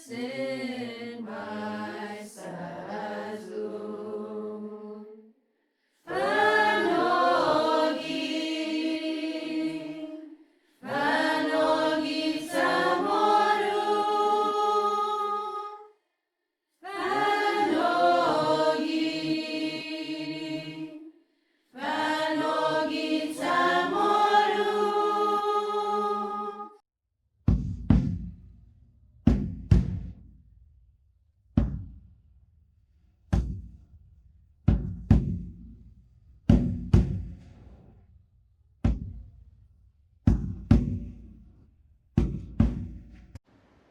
in my sazun. Panogi CHamoru. Panogi CHamoru.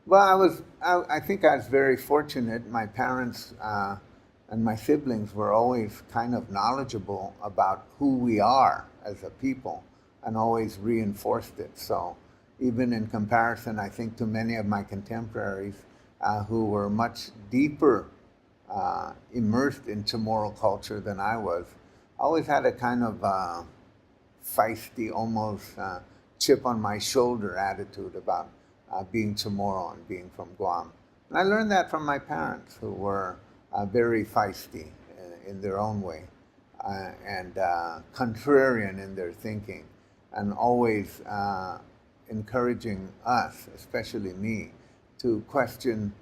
Well, I think I was very fortunate. My parents and my siblings were always kind of knowledgeable about who we are as a people and always reinforced it. So even in comparison, I think, to many of my contemporaries who were much deeper immersed in Chamorro culture than I was, always had a kind of feisty, almost chip on my shoulder attitude about being Chamorro and being from Guam. And I learned that from my parents, who were very feisty in their own way and contrarian in their thinking, and always encouraging us, especially me, to question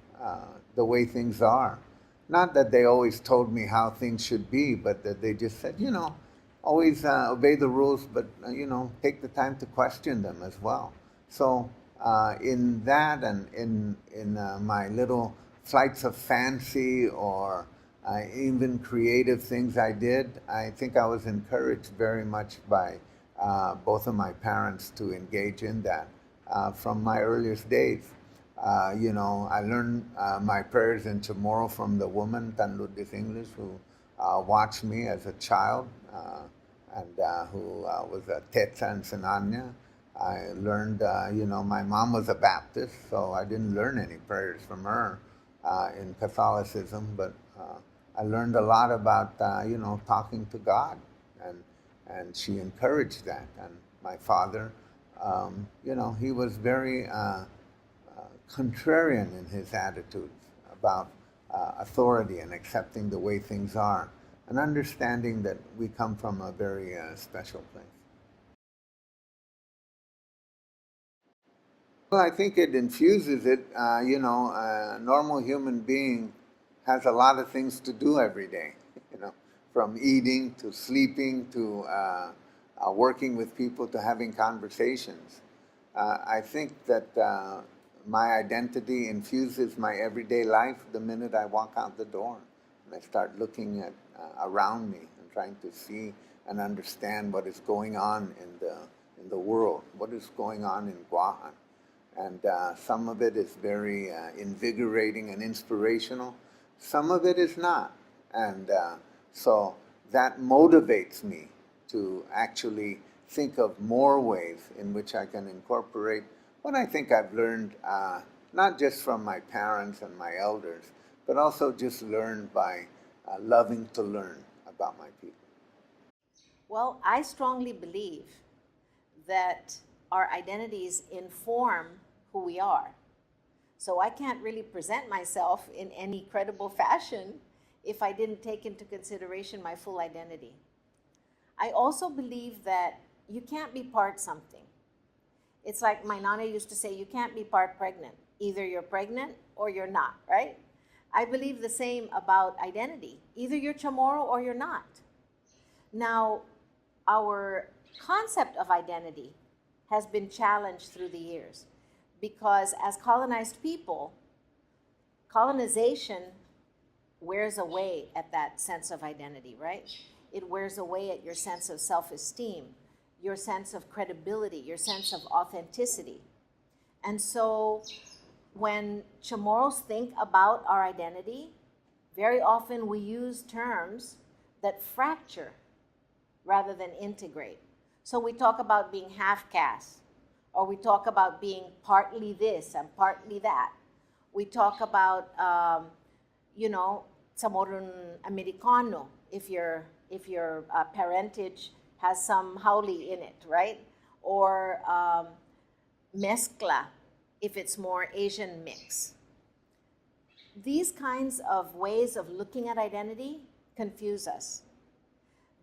the way things are. Not that they always told me how things should be, but that they just said, always obey the rules, but, take the time to question them as well. So in that and in my little flights of fancy or even creative things I did, I think I was encouraged very much by both of my parents to engage in that from my earliest days. I learned my prayers in Chamorro from the woman, Tano English, who watched me as a child and who was a Tetsa and Sinanya. I learned, my mom was a Baptist, so I didn't learn any prayers from her in Catholicism, but I learned a lot about, talking to God, and she encouraged that. And my father, he was very contrarian in his attitudes about authority and accepting the way things are, and understanding that we come from a very special place. Well, I think it infuses it. A normal human being has a lot of things to do every day, from eating to sleeping to working with people to having conversations. I think that my identity infuses my everyday life the minute I walk out the door. And I start looking at around me and trying to see and understand what is going on in the world, what is going on in Guam. And some of it is very invigorating and inspirational. Some of it is not. And so that motivates me to actually think of more ways in which I can incorporate what I think I've learned, not just from my parents and my elders, but also just learned by loving to learn about my people. Well, I strongly believe that our identities inform who we are. So I can't really present myself in any credible fashion if I didn't take into consideration my full identity. I also believe that you can't be part something. It's like my nana used to say, you can't be part pregnant. Either you're pregnant or you're not, right? I believe the same about identity. Either you're Chamorro or you're not. Now, our concept of identity has been challenged through the years because as colonized people, colonization wears away at that sense of identity, right? It wears away at your sense of self-esteem, your sense of credibility, your sense of authenticity. And so when Chamorros think about our identity, very often we use terms that fracture rather than integrate. So we talk about being half caste, or we talk about being partly this and partly that. We talk about, Chamorro Americano, if your parentage has some haole in it, right? Or mezcla, if it's more Asian mix. these kinds of ways of looking at identity confuse us.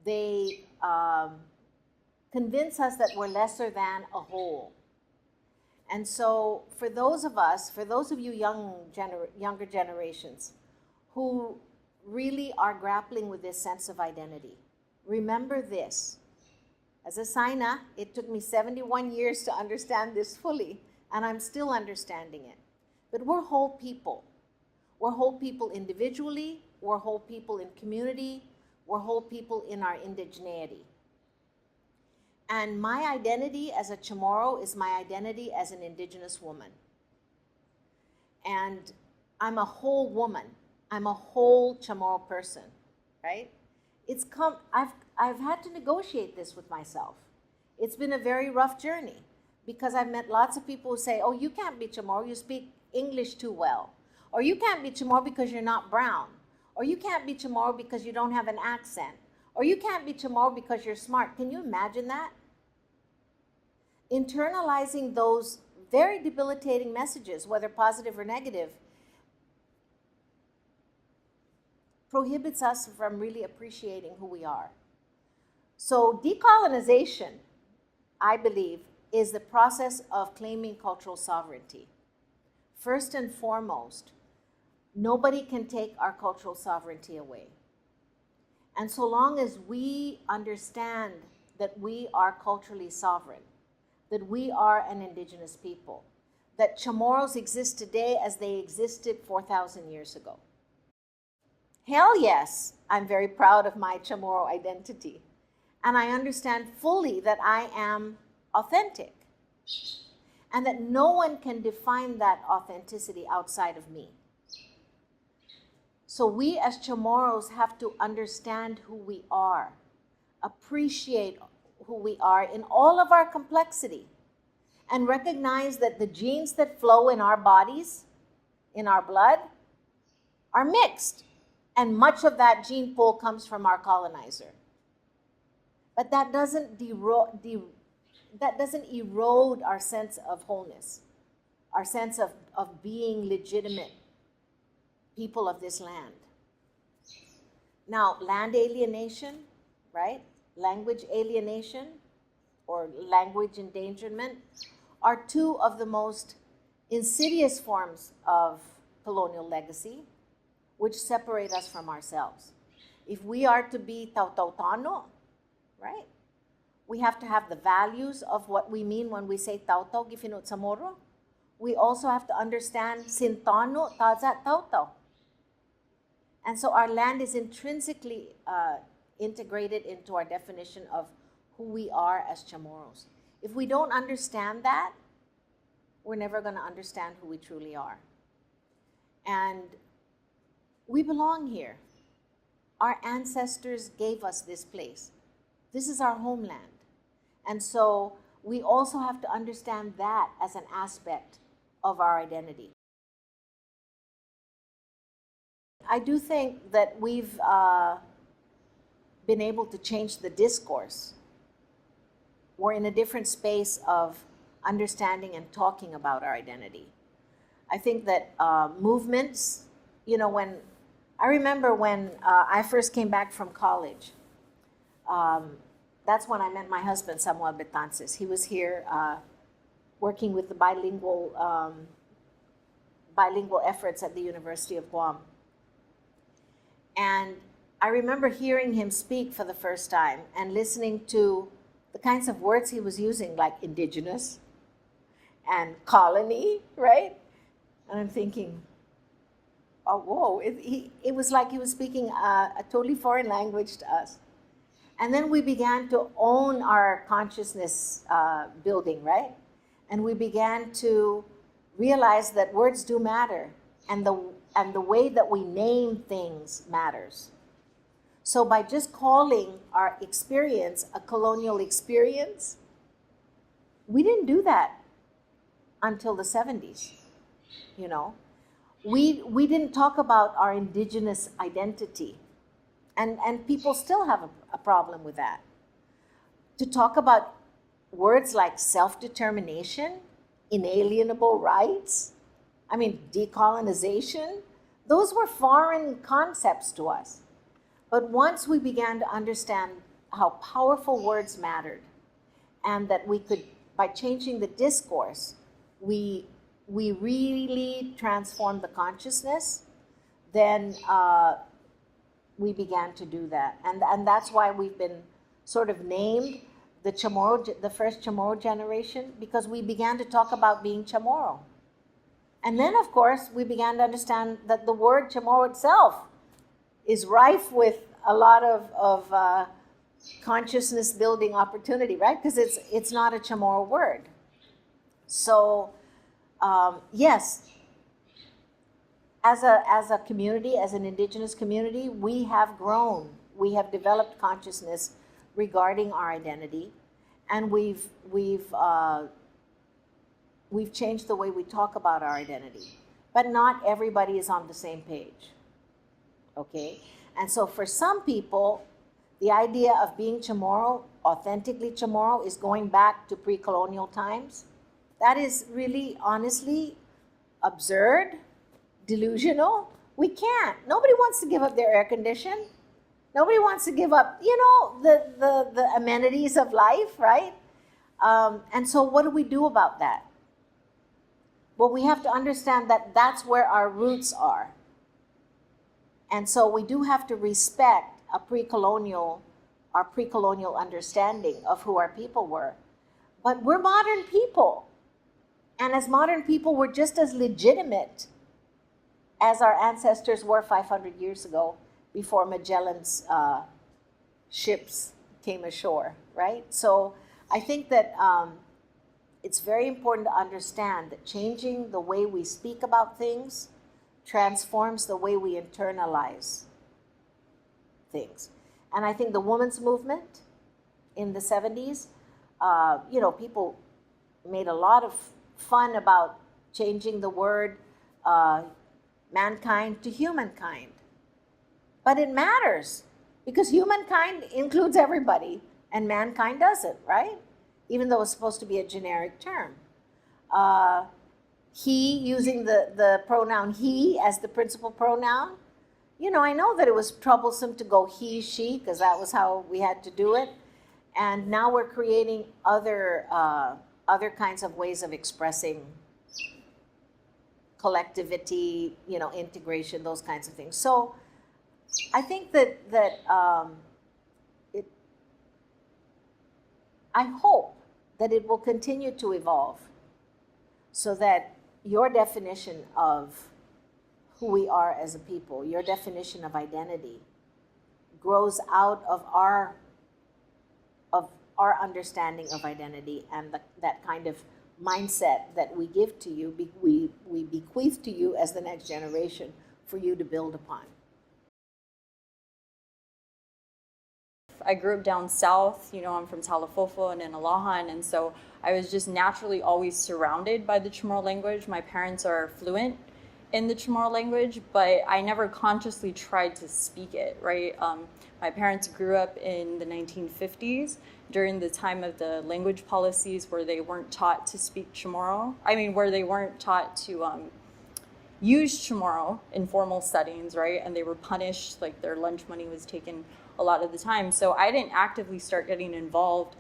They convince us that we're lesser than a whole. And so for those of us, for those of you younger generations who really are grappling with this sense of identity, remember this. As a Saina, it took me 71 years to understand this fully, and I'm still understanding it. But we're whole people. We're whole people individually, we're whole people in community, we're whole people in our indigeneity. And my identity as a Chamorro is my identity as an indigenous woman. And I'm a whole woman. I'm a whole Chamorro person, right? I've had to negotiate this with myself. It's been a very rough journey because I've met lots of people who say, oh, you can't be Chamorro, you speak English too well. Or you can't be Chamorro because you're not brown. Or you can't be Chamorro because you don't have an accent. Or you can't be Chamorro because you're smart. Can you imagine that? Internalizing those very debilitating messages, whether positive or negative, prohibits us from really appreciating who we are. So decolonization, I believe, is the process of claiming cultural sovereignty. First and foremost, nobody can take our cultural sovereignty away. And so long as we understand that we are culturally sovereign, that we are an indigenous people, that Chamorros exist today as they existed 4,000 years ago. Hell yes, I'm very proud of my Chamorro identity. And I understand fully that I am authentic. And that no one can define that authenticity outside of me. So we as Chamorros have to understand who we are, appreciate who we are in all of our complexity, and recognize that the genes that flow in our bodies, in our blood, are mixed. And much of that gene pool comes from our colonizer. But that doesn't erode our sense of wholeness, our sense of being legitimate people of this land. Now, land alienation, right? Language alienation or language endangerment are two of the most insidious forms of colonial legacy, which separate us from ourselves. If we are to be Tano, right? We have to have the values of what we mean when we say Tautau Fino CHamoru. We also have to understand Sintano Tazat Tautau. And so our land is intrinsically integrated into our definition of who we are as Chamorros. If we don't understand that, we're never going to understand who we truly are. And we belong here. Our ancestors gave us this place. This is our homeland. And so we also have to understand that as an aspect of our identity. I do think that we've been able to change the discourse. We're in a different space of understanding and talking about our identity. I think that movements, I remember when I first came back from college, that's when I met my husband, Samuel Betances. He was here working with the bilingual efforts at the University of Guam. And I remember hearing him speak for the first time and listening to the kinds of words he was using, like indigenous and colony, right? And I'm thinking, oh, whoa, it was like he was speaking a totally foreign language to us. And then we began to own our consciousness building, right? And we began to realize that words do matter, and the way that we name things matters. So by just calling our experience a colonial experience, we didn't do that until the 70s, We didn't talk about our indigenous identity. And people still have a problem with that. To talk about words like self-determination, inalienable rights, decolonization, those were foreign concepts to us. But once we began to understand how powerful words mattered, and that we could, by changing the discourse, we really transformed the consciousness, then we began to do that. And that's why we've been sort of named the CHamoru, the first CHamoru generation, because we began to talk about being CHamoru. And then, of course, we began to understand that the word CHamoru itself is rife with a lot of consciousness building opportunity, right? Because it's not a CHamoru word. So, yes, as a community, as an indigenous community, we have grown. We have developed consciousness regarding our identity, and we've changed the way we talk about our identity. But not everybody is on the same page, okay? And so for some people, the idea of being CHamoru, authentically CHamoru, is going back to pre-colonial times. That is really, honestly, absurd, delusional. We can't. Nobody wants to give up their air condition. Nobody wants to give up, the amenities of life, right? And so what do we do about that? Well, we have to understand that that's where our roots are. And so we do have to respect our pre-colonial understanding of who our people were. But we're modern people. And as modern people, we're just as legitimate as our ancestors were 500 years ago, before Magellan's ships came ashore, right? So I think that it's very important to understand that changing the way we speak about things transforms the way we internalize things. And I think the women's movement in the 70s, people made a lot of fun about changing the word mankind to humankind. But it matters, because humankind includes everybody and mankind doesn't, right? Even though it's supposed to be a generic term. He, using the pronoun he as the principal pronoun, I know that it was troublesome to go he, she, because that was how we had to do it. And now we're creating other kinds of ways of expressing collectivity, integration, those kinds of things. So I think that I hope that it will continue to evolve, so that your definition of who we are as a people, your definition of identity, grows out of our understanding of identity, and that kind of mindset that we give to you, we bequeath to you as the next generation for you to build upon. I grew up down south, I'm from Talafofo and in Alahan, and so I was just naturally always surrounded by the CHamoru language. My parents are fluent in the CHamoru language, but I never consciously tried to speak it, right? My parents grew up in the 1950s during the time of the language policies where they weren't taught to speak CHamoru. Where they weren't taught to use CHamoru in formal settings, right? And they were punished, like their lunch money was taken a lot of the time. So I didn't actively start getting involved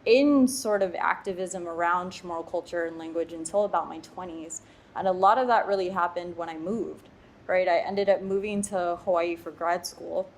in sort of activism around CHamoru culture and language until about my 20s. And a lot of that really happened when I moved, right? I ended up moving to Hawaii for grad school.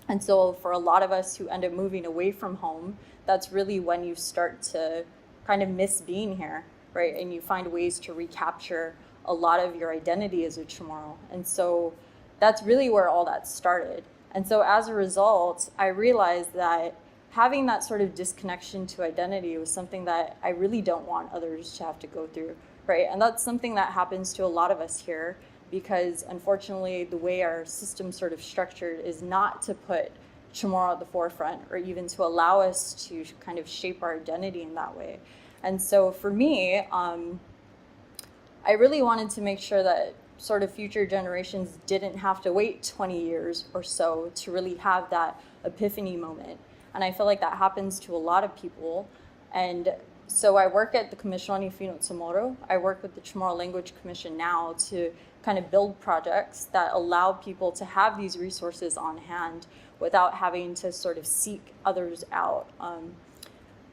And so for a lot of us who end up moving away from home, that's really when you start to kind of miss being here, right? And you find ways to recapture a lot of your identity as a CHamoru. And so that's really where all that started. And so as a result, I realized that having that sort of disconnection to identity was something that I really don't want others to have to go through, right? And that's something that happens to a lot of us here, because unfortunately the way our system's sort of structured is not to put CHamoru at the forefront, or even to allow us to kind of shape our identity in that way. And so for me, I really wanted to make sure that sort of future generations didn't have to wait 20 years or so to really have that epiphany moment. And I feel like that happens to a lot of people. And So I work at the Commissione Fino CHamoru. I work with the Chamorro Language Commission now to kind of build projects that allow people to have these resources on hand without having to sort of seek others out.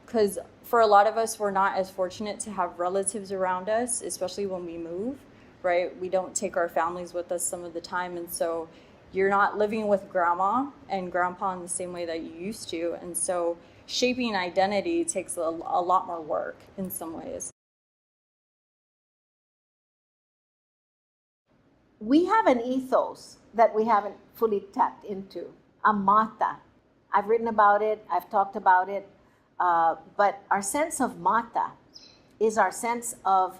Because for a lot of us, we're not as fortunate to have relatives around us, especially when we move, right? We don't take our families with us some of the time, and so you're not living with grandma and grandpa in the same way that you used to, and so shaping identity takes a lot more work in some ways. We have an ethos that we haven't fully tapped into, a mata. I've written about it, I've talked about it, but our sense of mata is our sense of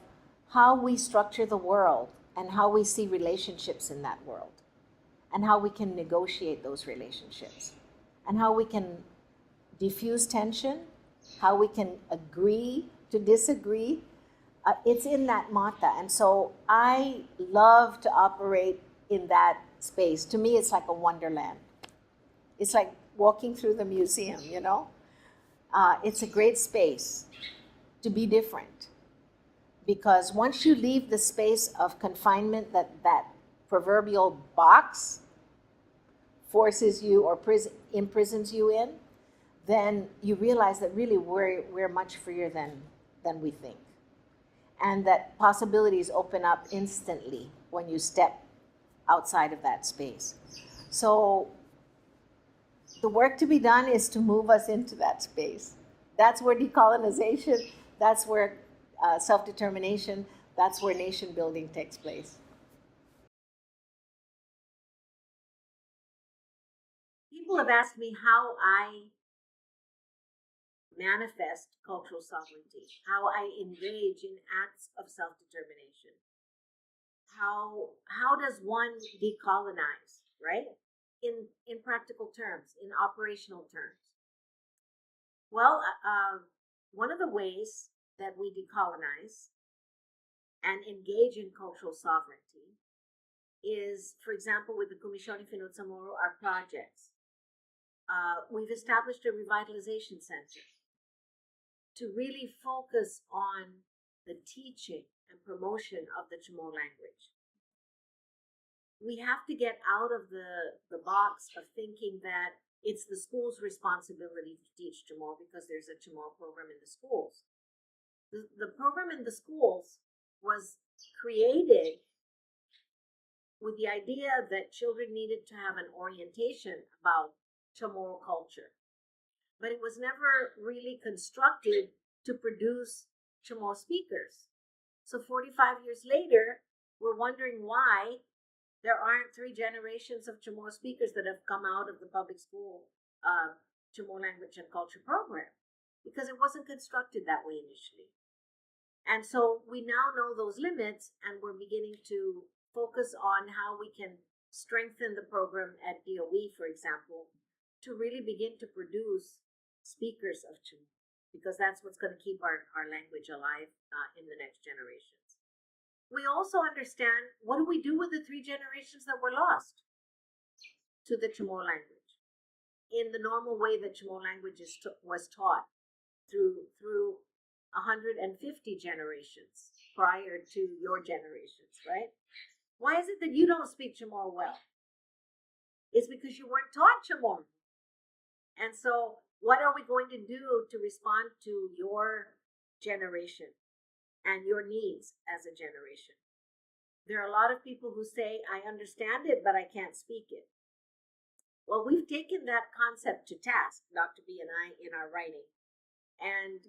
how we structure the world and how we see relationships in that world, and how we can negotiate those relationships, and how we can diffuse tension, how we can agree to disagree. It's in that mata. And so I love to operate in that space. To me, it's like a wonderland. It's like walking through the museum, you know? It's a great space to be different. Because once you leave the space of confinement that proverbial box forces you or imprisons you in, then you realize that really we're much freer than we think. And that possibilities open up instantly when you step outside of that space. So the work to be done is to move us into that space. That's where decolonization, that's where self-determination, that's where nation building takes place. People have asked me how I manifest cultural sovereignty, how I engage in acts of self-determination. How does one decolonize, right? In practical terms, in operational terms. Well, one of the ways that we decolonize and engage in cultural sovereignty is, for example, with the Kumisión Fino CHamoru, our projects. We've established a revitalization center to really focus on the teaching and promotion of the Chamorro language. We have to get out of the box of thinking that it's the school's responsibility to teach Chamorro because there's a Chamorro program in the schools. The program in the schools was created with the idea that children needed to have an orientation about Chamorro culture. But it was never really constructed to produce Chamorro speakers. So 45 years later, we're wondering why there aren't 3 generations of Chamorro speakers that have come out of the public school Chamorro language and culture program, because it wasn't constructed that way initially. And so we now know those limits, and we're beginning to focus on how we can strengthen the program at DOE, for example, to really begin to produce speakers of Chamorro, because that's what's going to keep our language alive in the next generations. We also understand, what do we do with the 3 generations that were lost to the Chamorro language in the normal way that Chamorro language was taught through 150 generations prior to your generations, right? Why is it that you don't speak Chamorro well? It's because you weren't taught Chamorro. And so what are we going to do to respond to your generation and your needs as a generation? There are a lot of people who say, I understand it, but I can't speak it. Well, we've taken that concept to task, Dr. B and I, in our writing. And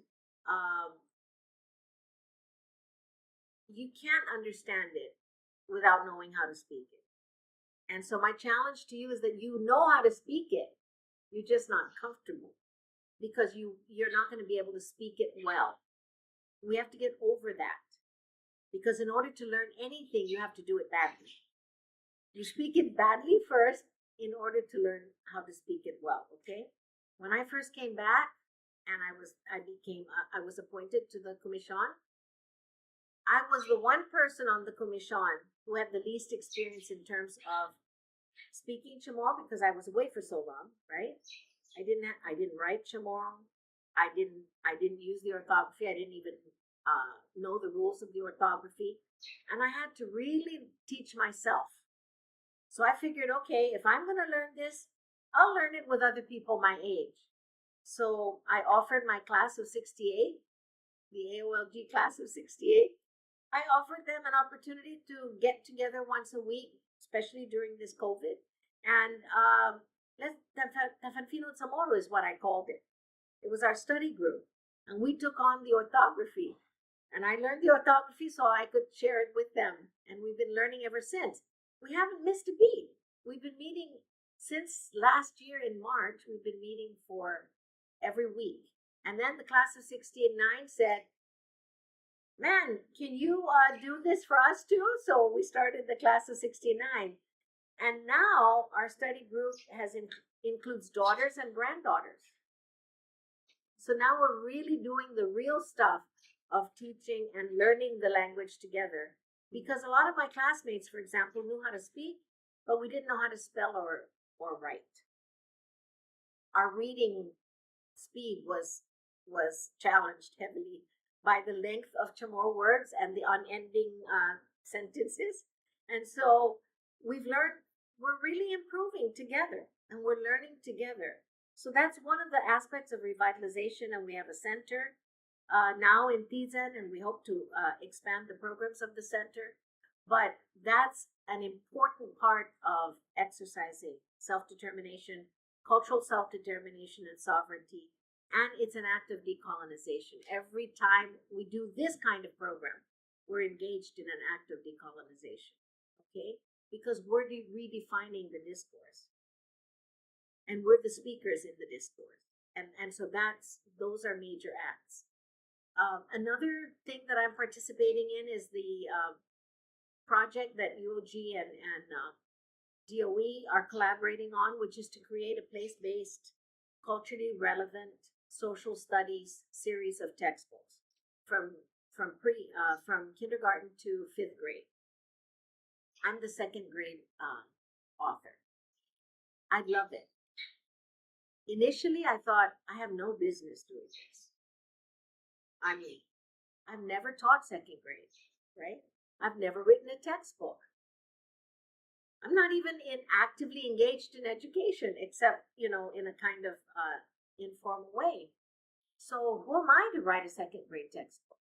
you can't understand it without knowing how to speak it. And so my challenge to you is that you know how to speak it. You're just not comfortable because you're not going to be able to speak it well. We have to get over that, because in order to learn anything, you have to do it badly. You speak it badly first in order to learn how to speak it well, okay? When I first came back and I was appointed to the Commission, I was the one person on the Commission who had the least experience in terms of speaking Chamorro, because I was away for so long, right? I didn't write Chamorro. I didn't use the orthography. I didn't even know the rules of the orthography, and I had to really teach myself. So I figured, okay, if I'm going to learn this, I'll learn it with other people my age. So I offered my class of 68, the AOLG class of 68. I offered them an opportunity to get together once a week, especially during this COVID. And Fino CHamoru is what I called it. It was our study group. And we took on the orthography. And I learned the orthography so I could share it with them. And we've been learning ever since. We haven't missed a beat. We've been meeting since last year in March. We've been meeting for every week. And then the class of 69 said, man, can you do this for us too? So we started the class of 69. And now our study group includes daughters and granddaughters. So now we're really doing the real stuff of teaching and learning the language together. Because a lot of my classmates, for example, knew how to speak, but we didn't know how to spell or write. Our reading speed was challenged heavily by the length of Chamorro words and the unending sentences. And so we've learned, we're really improving together and we're learning together. So that's one of the aspects of revitalization, and we have a center now in Tizan, and we hope to expand the programs of the center. But that's an important part of exercising self-determination, cultural self-determination and sovereignty, and it's an act of decolonization. Every time we do this kind of program, we're engaged in an act of decolonization, okay? Because we're redefining the discourse, and we're the speakers in the discourse. And so those are major acts. Another thing that I'm participating in is the project that UOG and DOE are collaborating on, which is to create a place-based, culturally relevant social studies series of textbooks from kindergarten to 5th grade. I'm the 2nd grade author. I love it. Initially, I thought I have no business doing this. I mean, I've never taught 2nd grade, right? I've never written a textbook. I'm not even actively engaged in education, except, in a kind of informal way. So who am I to write a 2nd grade textbook?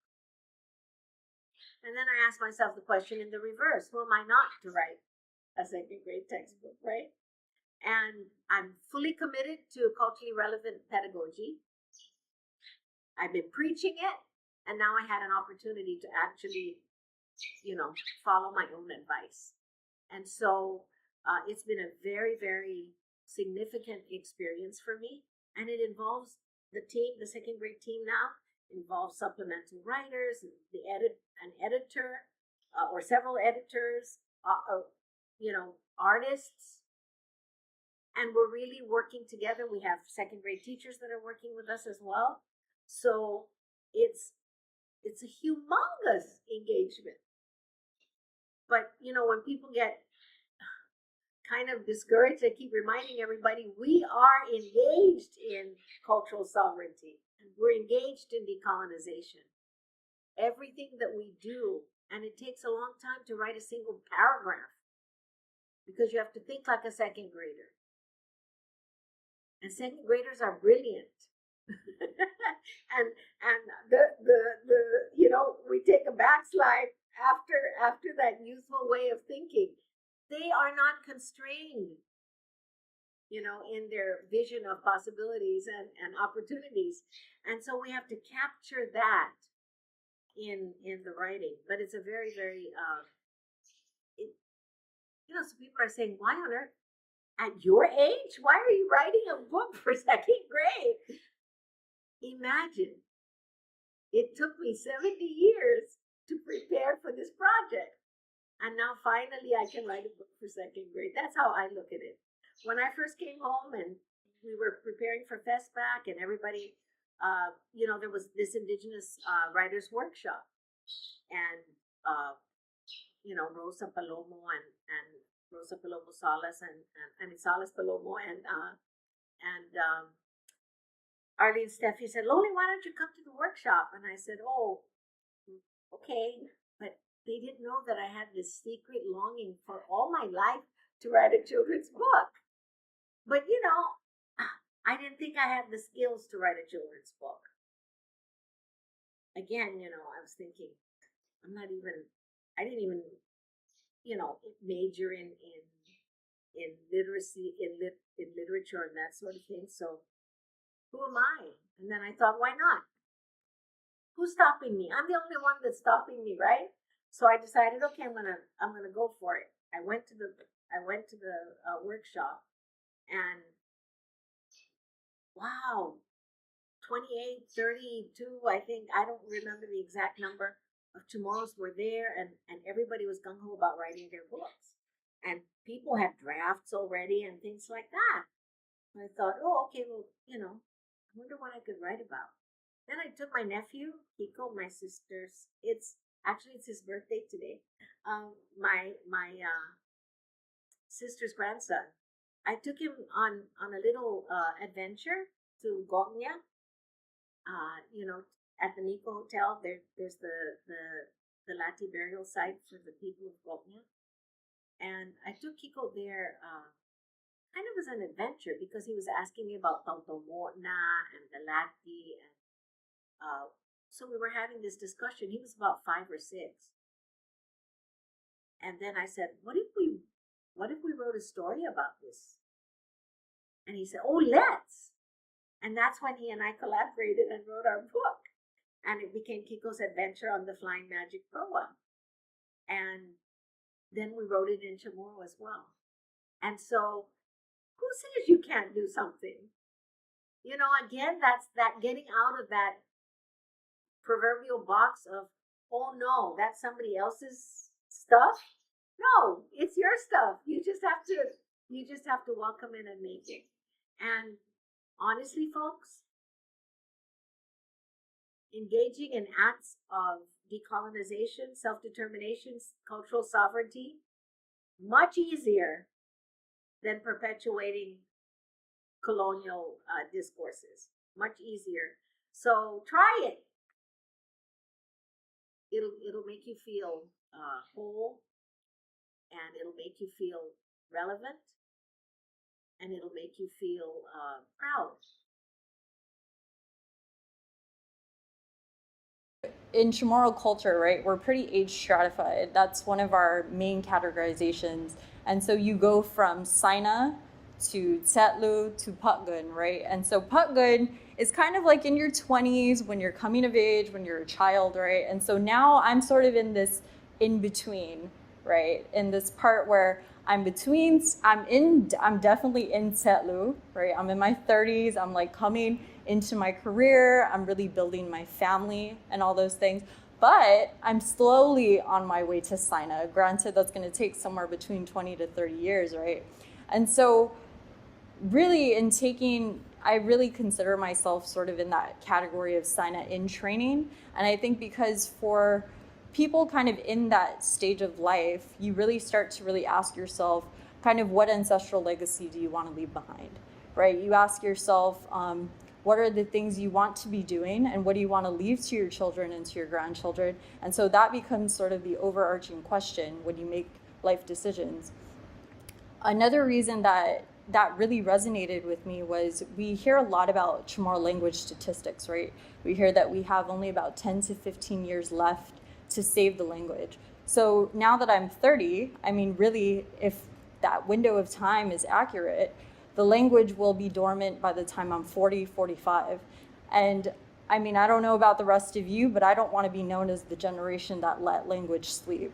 And then I ask myself the question in the reverse: who am I not to write a 2nd grade textbook, right? And I'm fully committed to culturally relevant pedagogy. I've been preaching it, and now I had an opportunity to actually, follow my own advice. And so it's been a very, very significant experience for me. And it involves the team, the 2nd grade team now, involves supplemental writers, an editor, or several editors, artists. And we're really working together. We have 2nd grade teachers that are working with us as well. So it's a humongous engagement. But, when people get kind of discouraged, I keep reminding everybody, we are engaged in cultural sovereignty. We're engaged in decolonization. Everything that we do, and it takes a long time to write a single paragraph because you have to think like a 2nd grader. And 2nd graders are brilliant. and we take a backslide after that youthful way of thinking. They are not constrained, in their vision of possibilities and opportunities. And so we have to capture that in the writing. But it's a very, very, so people are saying, why on earth, at your age, why are you writing a book for 2nd grade? Imagine, it took me 70 years to prepare for this project. And now finally I can write a book for 2nd grade. That's how I look at it. When I first came home and we were preparing for FESPAC and everybody, there was this Indigenous writers workshop. And, Rosa Palomo and Rosa Palomo Salas Salas Palomo and Arlene Steffi said, Loli, why don't you come to the workshop? And I said, oh, okay. But they didn't know that I had this secret longing for all my life to write a children's book. But, you know, I didn't think I had the skills to write a children's book. Again, you know, I was thinking, I didn't even, you know, major in literacy, in literature and that sort of thing. So who am I? And then I thought, why not? Who's stopping me? I'm the only one that's stopping me, right? So I decided, okay, I'm gonna go for it. I went to the workshop, and wow, 28, 32, I think, I don't remember the exact number of CHamoru's were there, and everybody was gung-ho about writing their books. And people had drafts already and things like that. And I thought, oh, okay, well, you know, I wonder what I could write about. Then I took my nephew, Kiko, my sister's, it's his birthday today, my sister's grandson. I took him on a little adventure to Goknya. You know, at the Nico Hotel, there's the Lati burial site for the people of Goknya. And I took Kiko there kind of as an adventure because he was asking me about Tautomona and the Lati. And so we were having this discussion. He was about 5 or 6. And then I said, what if we wrote a story about this? And he said, oh, let's. And that's when he and I collaborated and wrote our book. And it became Kiko's Adventure on the Flying Magic Proa. And then we wrote it in Chamorro as well. And so, who says you can't do something? You know, again, that's that getting out of that proverbial box of, oh no, that's somebody else's stuff. No, it's your stuff. You just have to welcome it and make it. And honestly, folks, engaging in acts of decolonization, self-determination, cultural sovereignty, much easier than perpetuating colonial discourses. Much easier. So try it. It'll make you feel whole, and it'll make you feel relevant, and it'll make you feel proud. In Chamorro culture, right, we're pretty age stratified. That's one of our main categorizations. And so you go from Saina to Tsetlu to Putgun, right? And so Putgun is kind of like in your 20s when you're coming of age, when you're a child, right? And so now I'm sort of in this in between, right? In this part where I'm definitely in Tsetlu, right? I'm in my 30s. I'm like coming into my career. I'm really building my family and all those things. But I'm slowly on my way to Saina. Granted, that's going to take somewhere between 20 to 30 years, right? And so really I really consider myself sort of in that category of Saina in training. And I think because for people kind of in that stage of life, you really start to really ask yourself kind of what ancestral legacy do you want to leave behind, right? You ask yourself, what are the things you want to be doing and what do you want to leave to your children and to your grandchildren? And so that becomes sort of the overarching question when you make life decisions. Another reason that really resonated with me was we hear a lot about Chamorro language statistics, right? We hear that we have only about 10 to 15 years left to save the language. So now that I'm 30, I mean, really, if that window of time is accurate, the language will be dormant by the time I'm 40, 45. And I mean, I don't know about the rest of you, but I don't want to be known as the generation that let language sleep.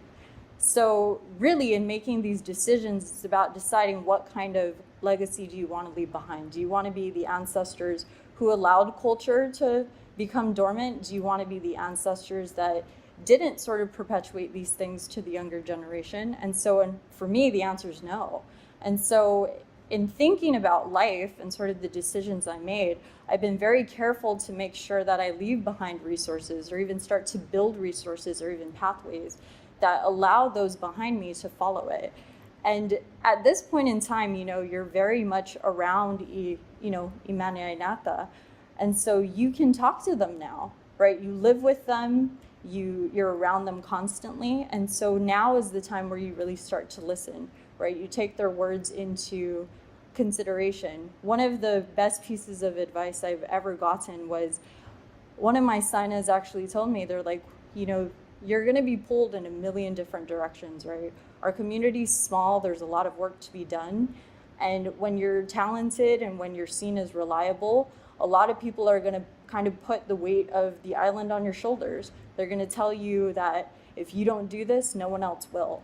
So really, in making these decisions, it's about deciding what kind of legacy do you want to leave behind? Do you want to be the ancestors who allowed culture to become dormant? Do you want to be the ancestors that didn't sort of perpetuate these things to the younger generation? And for me, the answer is no. And so in thinking about life and sort of the decisions I made, I've been very careful to make sure that I leave behind resources or even start to build resources or even pathways that allow those behind me to follow it. And at this point in time, you know, you're very much around, mañaina-ta. And so you can talk to them now, right? You live with them, you're around them constantly. And so now is the time where you really start to listen, right? You take their words into consideration. One of the best pieces of advice I've ever gotten was, one of my sainas actually told me, they're like, you know, you're going to be pulled in a million different directions, right? Our community's small, there's a lot of work to be done. And when you're talented and when you're seen as reliable, a lot of people are going to kind of put the weight of the island on your shoulders. They're going to tell you that if you don't do this, no one else will.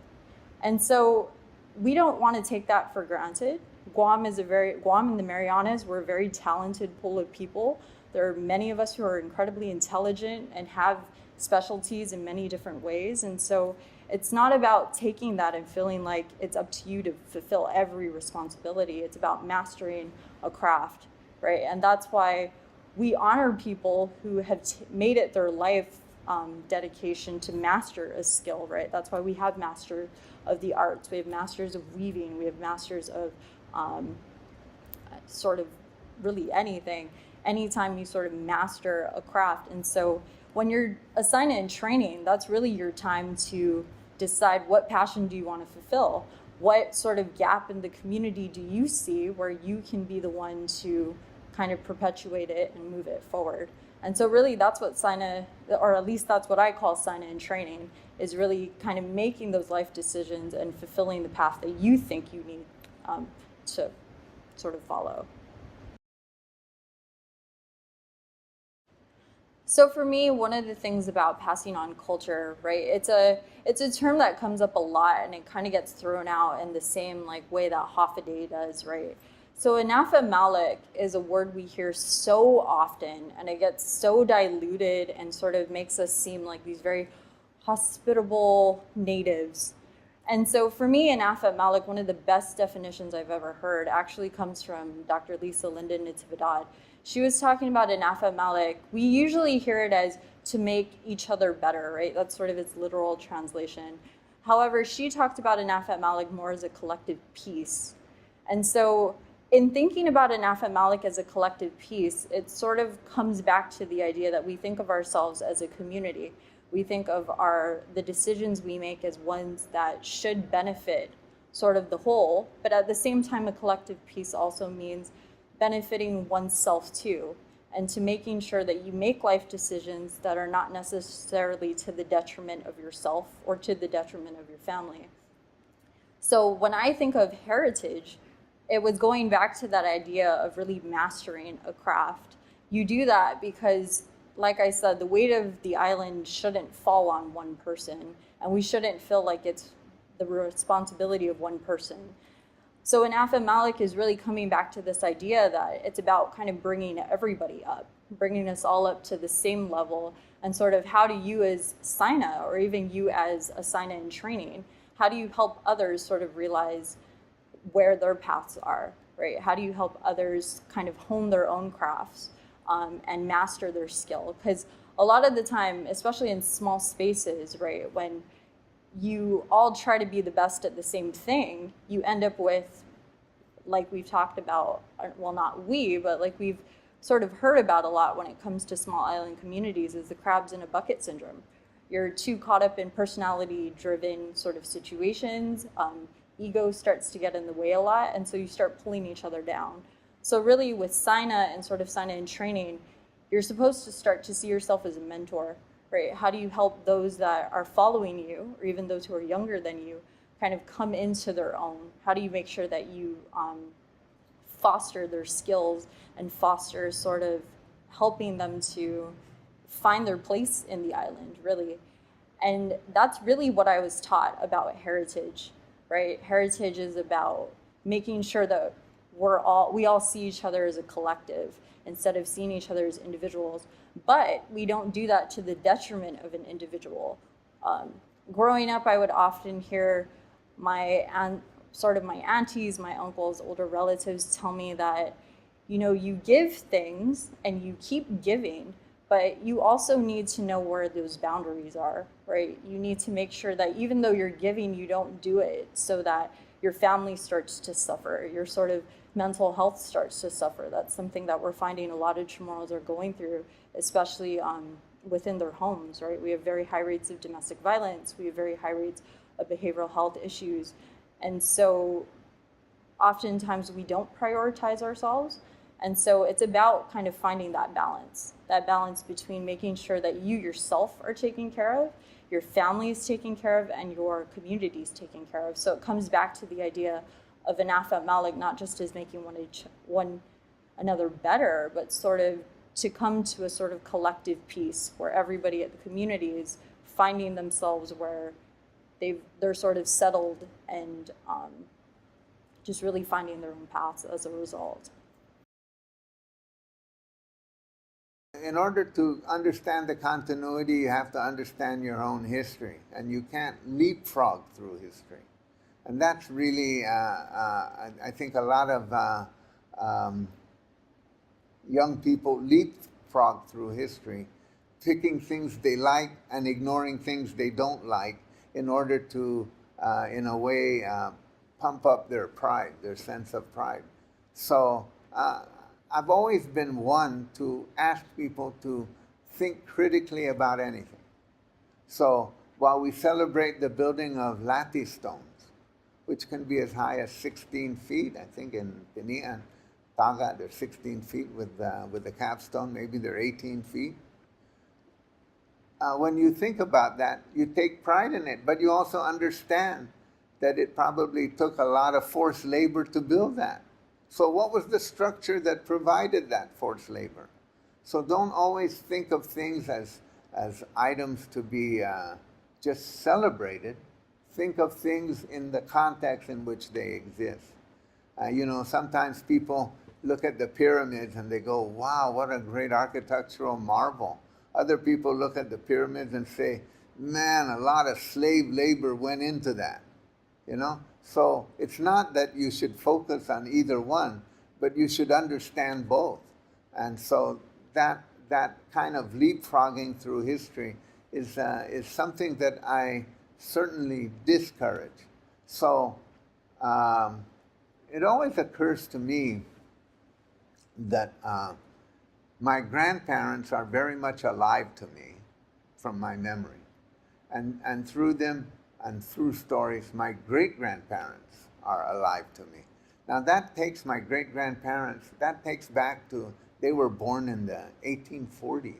And so we don't want to take that for granted. Guam and the Marianas, we're a very talented pool of people. There are many of us who are incredibly intelligent and have specialties in many different ways. And so it's not about taking that and feeling like it's up to you to fulfill every responsibility. It's about mastering a craft, right? And that's why we honor people who have made it their life dedication to master a skill, right? That's why we have masters of the arts. We have masters of weaving. We have masters of sort of really anything. Anytime you sort of master a craft. And so when you're assigned in training, that's really your time to decide what passion do you want to fulfill? What sort of gap in the community do you see where you can be the one to kind of perpetuate it and move it forward? And so really that's what Saina, or at least that's what I call Saina in training, is really kind of making those life decisions and fulfilling the path that you think you need to sort of follow. So for me, one of the things about passing on culture, right, it's a term that comes up a lot, and it kind of gets thrown out in the same like way that Hafaday does, right? So Anafa Malik is a word we hear so often, and it gets so diluted and sort of makes us seem like these very hospitable natives. And so for me, Anafa Malik, one of the best definitions I've ever heard actually comes from Dr. Lisa Linden Natividad. She was talking about Anafa Malik. We usually hear it as to make each other better, right? That's sort of its literal translation. However, she talked about Anafa Malik more as a collective piece. And so in thinking about Anafa Malik as a collective piece, it sort of comes back to the idea that we think of ourselves as a community. We think of the decisions we make as ones that should benefit sort of the whole, but at the same time, a collective piece also means benefiting oneself too, and to making sure that you make life decisions that are not necessarily to the detriment of yourself or to the detriment of your family. So when I think of heritage, it was going back to that idea of really mastering a craft. You do that because, like I said, the weight of the island shouldn't fall on one person, and we shouldn't feel like it's the responsibility of one person. So Anafa Malik is really coming back to this idea that it's about kind of bringing everybody up, bringing us all up to the same level, and sort of how do you as Saina, or even you as a Saina in training, how do you help others sort of realize where their paths are, right? How do you help others kind of hone their own crafts and master their skill? Because a lot of the time, especially in small spaces, right, when you all try to be the best at the same thing, you end up with, like we've talked about, well, not we, but like we've sort of heard about a lot when it comes to small island communities, is the crabs in a bucket syndrome. You're too caught up in personality-driven sort of situations. Ego starts to get in the way a lot, and so you start pulling each other down. So really with Saina and sort of Saina in training, you're supposed to start to see yourself as a mentor, right? How do you help those that are following you, or even those who are younger than you, kind of come into their own? How do you make sure that you foster their skills and foster sort of helping them to find their place in the island, really? And that's really what I was taught about heritage, right? Heritage is about making sure that we all see each other as a collective instead of seeing each other as individuals. But we don't do that to the detriment of an individual. Growing up, I would often hear my aunties, my uncles, older relatives tell me that, you know, you give things and you keep giving, but you also need to know where those boundaries are, right? You need to make sure that even though you're giving, you don't do it so that your family starts to suffer, your sort of mental health starts to suffer. That's something that we're finding a lot of Chamorros are going through, especially within their homes, right? We have very high rates of domestic violence. We have very high rates of behavioral health issues. And so oftentimes we don't prioritize ourselves. And so it's about kind of finding that balance between making sure that you yourself are taken care of, your family is taken care of, and your community is taken care of. So it comes back to the idea of Anafa Malik, not just as making one another better, but sort of to come to a sort of collective peace where everybody at the community is finding themselves where they're sort of settled and just really finding their own paths as a result. In order to understand the continuity, you have to understand your own history, and you can't leapfrog through history. And that's really, I think a lot of young people leapfrog through history, picking things they like and ignoring things they don't like in order to, in a way, pump up their pride, their sense of pride. So I've always been one to ask people to think critically about anything. So while we celebrate the building of Lati stones, which can be as high as 16 feet, I think in Pini and Taga they're 16 feet with the capstone, maybe they're 18 feet. When you think about that, you take pride in it, but you also understand that it probably took a lot of forced labor to build that. So what was the structure that provided that forced labor? So don't always think of things as items to be just celebrated. Think of things in the context in which they exist. You know, sometimes people look at the pyramids and they go, wow, what a great architectural marvel. Other people look at the pyramids and say, man, a lot of slave labor went into that, you know? So it's not that you should focus on either one, but you should understand both. And so that kind of leapfrogging through history is something that I certainly discourage. So it always occurs to me that my grandparents are very much alive to me from my memory. And through them and through stories, my great-grandparents are alive to me. Now that takes my great-grandparents, that takes back to, they were born in the 1840s.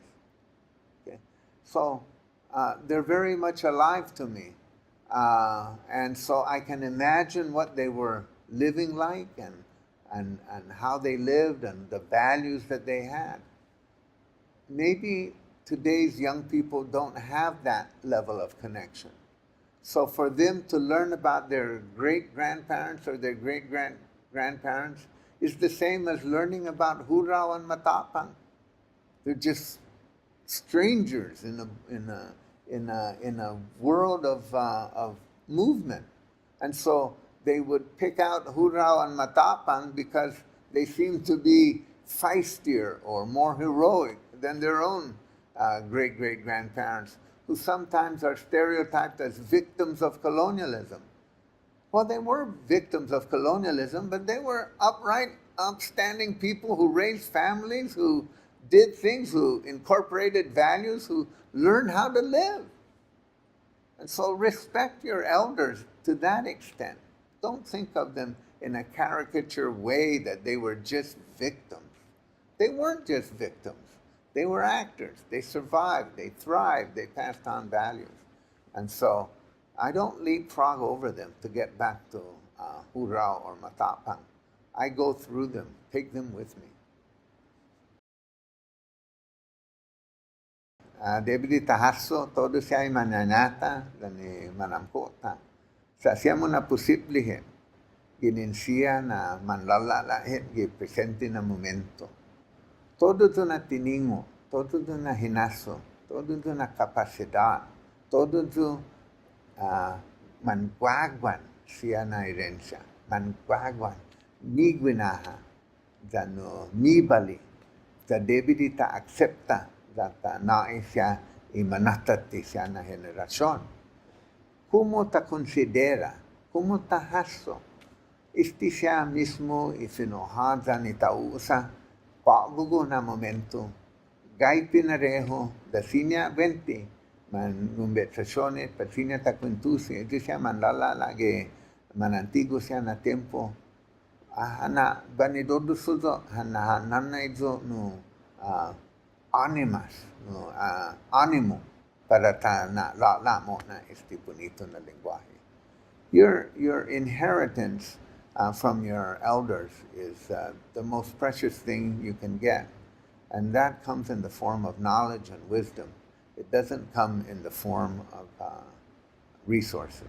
Okay? So they're very much alive to me. And so I can imagine what they were living like and how they lived and the values that they had. Maybe today's young people don't have that level of connection. So for them to learn about their great-grandparents or their great-grandparents is the same as learning about Hurao and Matapang. They're just strangers in a world of movement. And so they would pick out Hurao and Matapang because they seem to be feistier or more heroic than their own great-great-grandparents, who sometimes are stereotyped as victims of colonialism. Well, they were victims of colonialism, but they were upright, upstanding people who raised families, who did things, who incorporated values, who learned how to live. And so respect your elders to that extent. Don't think of them in a caricature way that they were just victims. They weren't just victims. They were actors. They survived. They thrived. They passed on values. And so I don't leapfrog over them to get back to Hurao or Matapang. I go through them, take them with me. Debidi tahaso todo siya ay mañaina-ta dani manamkota. Sa siya mo na posiblihin, gininsiya na manlalalahin, gipresente na momento. Todo ito na tiningo, todo ito na hinaso, todo ito na kapasidad, todo ito mankwagwan siya na irensya. Mankwagwan, mi gwinaha, dano mi bali, da debidi ta aksepta, data nae siya imanatati siya na henerasyon. Kumo ta konsidera, kumutahaso. Isti siya mismo isinohadza ni tausa, pabugo na momento, gay pinareho, dasinya 20, man conversaciones, pasinya takuntusi, ito siya manlala lagi, manantigo siya na tempo, hana banidodo suzo, hana izo no animas, no animo, para na mo na este bonito na lengguaje. Your inheritance from your elders is the most precious thing you can get. And that comes in the form of knowledge and wisdom. It doesn't come in the form of resources.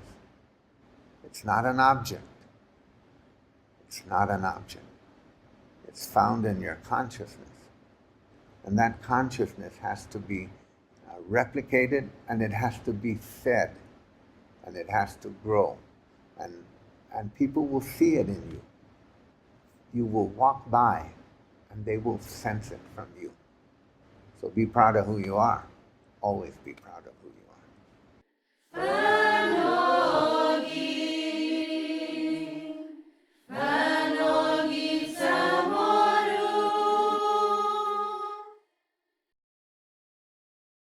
It's not an object. It's not an object. It's found in your consciousness. And that consciousness has to be replicated, and it has to be fed, and it has to grow. And people will see it in you. You will walk by, and they will sense it from you. So be proud of who you are. Always be proud of who you are.